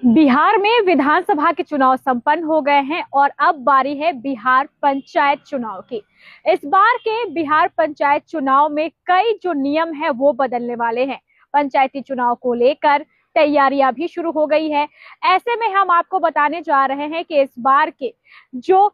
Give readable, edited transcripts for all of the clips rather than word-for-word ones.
बिहार में विधानसभा के चुनाव संपन्न हो गए हैं और अब बारी है बिहार पंचायत चुनाव की। इस बार के बिहार पंचायत चुनाव में कई जो नियम है वो बदलने वाले हैं। पंचायती चुनाव को लेकर तैयारियां भी शुरू हो गई है। ऐसे में हम आपको बताने जा रहे हैं कि इस बार के जो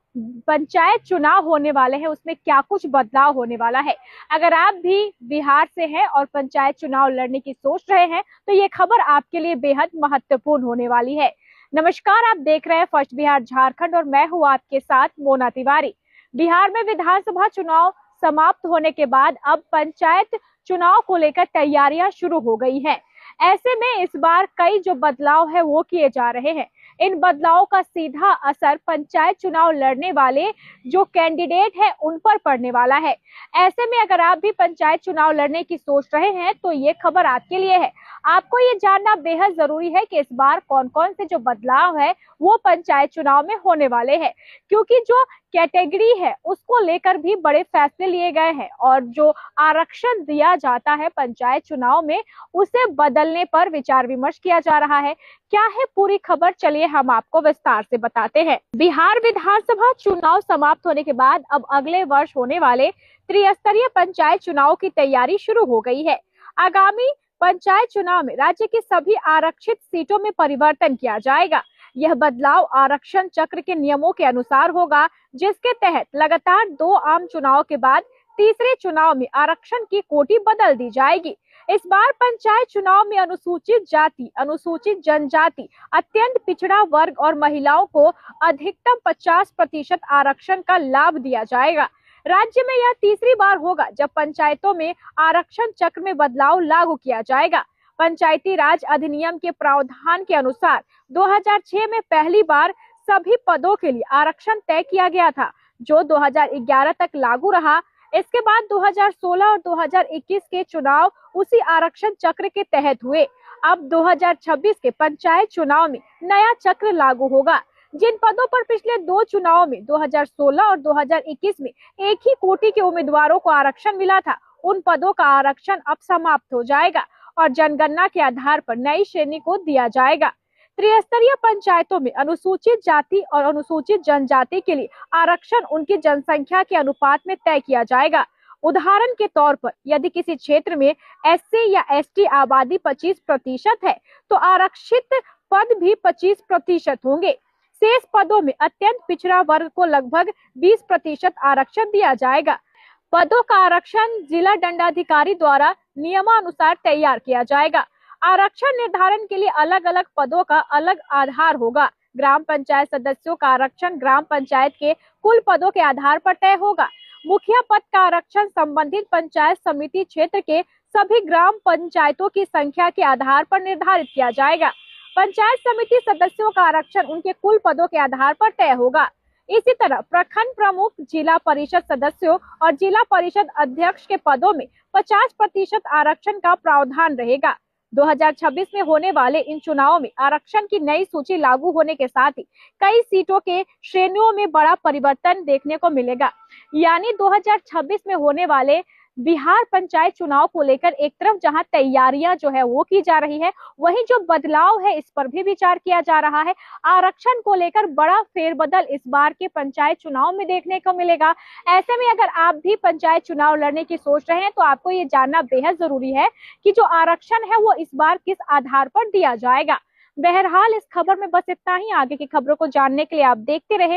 पंचायत चुनाव होने वाले हैं उसमें क्या कुछ बदलाव होने वाला है। अगर आप भी बिहार से हैं और पंचायत चुनाव लड़ने की सोच रहे हैं तो ये खबर आपके लिए बेहद महत्वपूर्ण होने वाली है। नमस्कार, आप देख रहे हैं फर्स्ट बिहार झारखंड और मैं हूँ आपके साथ मोना तिवारी। बिहार में विधानसभा चुनाव समाप्त होने के बाद अब पंचायत चुनाव को लेकर तैयारियां शुरू हो गई हैं। ऐसे में इस बार कई जो बदलाव है वो किए जा रहे हैं। इन बदलावों का सीधा असर पंचायत चुनाव लड़ने वाले जो कैंडिडेट है उन पर पड़ने वाला है। ऐसे में अगर आप भी पंचायत चुनाव लड़ने की सोच रहे हैं तो ये खबर आपके लिए है। आपको ये जानना बेहद जरूरी है कि इस बार कौन कौन से जो बदलाव है वो पंचायत चुनाव में होने वाले हैं, क्योंकि जो कैटेगरी है उसको लेकर भी बड़े फैसले लिए गए हैं और जो आरक्षण दिया जाता है पंचायत चुनाव में उसे बदलने पर विचार विमर्श किया जा रहा है। क्या है पूरी खबर, चलिए हम आपको विस्तार से बताते हैं। बिहार विधानसभा चुनाव समाप्त होने के बाद अब अगले वर्ष होने वाले त्रिस्तरीय पंचायत चुनाव की तैयारी शुरू हो गई है। आगामी पंचायत चुनाव में राज्य की सभी आरक्षित सीटों में परिवर्तन किया जाएगा। यह बदलाव आरक्षण चक्र के नियमों के अनुसार होगा, जिसके तहत लगातार 2 आम चुनाव के बाद तीसरे चुनाव में आरक्षण की कोटि बदल दी जाएगी। इस बार पंचायत चुनाव में अनुसूचित जाति, अनुसूचित जनजाति, अत्यंत पिछड़ा वर्ग और महिलाओं को अधिकतम 50% आरक्षण का लाभ दिया जाएगा। राज्य में यह तीसरी बार होगा जब पंचायतों में आरक्षण चक्र में बदलाव लागू किया जाएगा। पंचायती राज अधिनियम के प्रावधान के अनुसार 2006 में पहली बार सभी पदों के लिए आरक्षण तय किया गया था, जो 2011 तक लागू रहा। इसके बाद 2016 और 2021 के चुनाव उसी आरक्षण चक्र के तहत हुए। अब 2026 के पंचायत चुनाव में नया चक्र लागू होगा। जिन पदों पर पिछले 2 चुनावों में 2016 और 2021 में एक ही कोटि के उम्मीदवारों को आरक्षण मिला था, उन पदों का आरक्षण अब समाप्त हो जाएगा और जनगणना के आधार पर नई श्रेणी को दिया जाएगा। त्रिस्तरीय पंचायतों में अनुसूचित जाति और अनुसूचित जनजाति के लिए आरक्षण उनकी जनसंख्या के अनुपात में तय किया जाएगा। उदाहरण के तौर पर यदि किसी क्षेत्र में एससी या एसटी आबादी 25% है तो आरक्षित पद भी 25% होंगे। शेष पदों में अत्यंत पिछड़ा वर्ग को लगभग 20% आरक्षण दिया जाएगा। पदों का आरक्षण जिला दंडाधिकारी द्वारा नियमानुसार तैयार किया जाएगा। आरक्षण निर्धारण के लिए अलग अलग पदों का अलग आधार होगा। ग्राम पंचायत सदस्यों का आरक्षण ग्राम पंचायत के कुल पदों के आधार पर तय होगा। मुखिया पद का आरक्षण संबंधित पंचायत समिति क्षेत्र के सभी ग्राम पंचायतों की संख्या के आधार पर निर्धारित किया जाएगा। पंचायत समिति सदस्यों का आरक्षण उनके कुल पदों के आधार पर तय होगा। इसी तरह प्रखंड प्रमुख, जिला परिषद सदस्यों और जिला परिषद अध्यक्ष के पदों में 50% आरक्षण का प्रावधान रहेगा। 2026 में होने वाले इन चुनावों में आरक्षण की नई सूची लागू होने के साथ ही कई सीटों के श्रेणियों में बड़ा परिवर्तन देखने को मिलेगा। यानी 2026 में होने वाले बिहार पंचायत चुनाव को लेकर एक तरफ जहां तैयारियां जो है वो की जा रही है, वहीं जो बदलाव है इस पर भी विचार किया जा रहा है। आरक्षण को लेकर बड़ा फेरबदल इस बार के पंचायत चुनाव में देखने को मिलेगा। ऐसे में अगर आप भी पंचायत चुनाव लड़ने की सोच रहे हैं तो आपको ये जानना बेहद जरूरी है कि जो आरक्षण है वो इस बार किस आधार पर दिया जाएगा। बहरहाल इस खबर में बस इतना ही। आगे की खबरों को जानने के लिए आप देखते रहे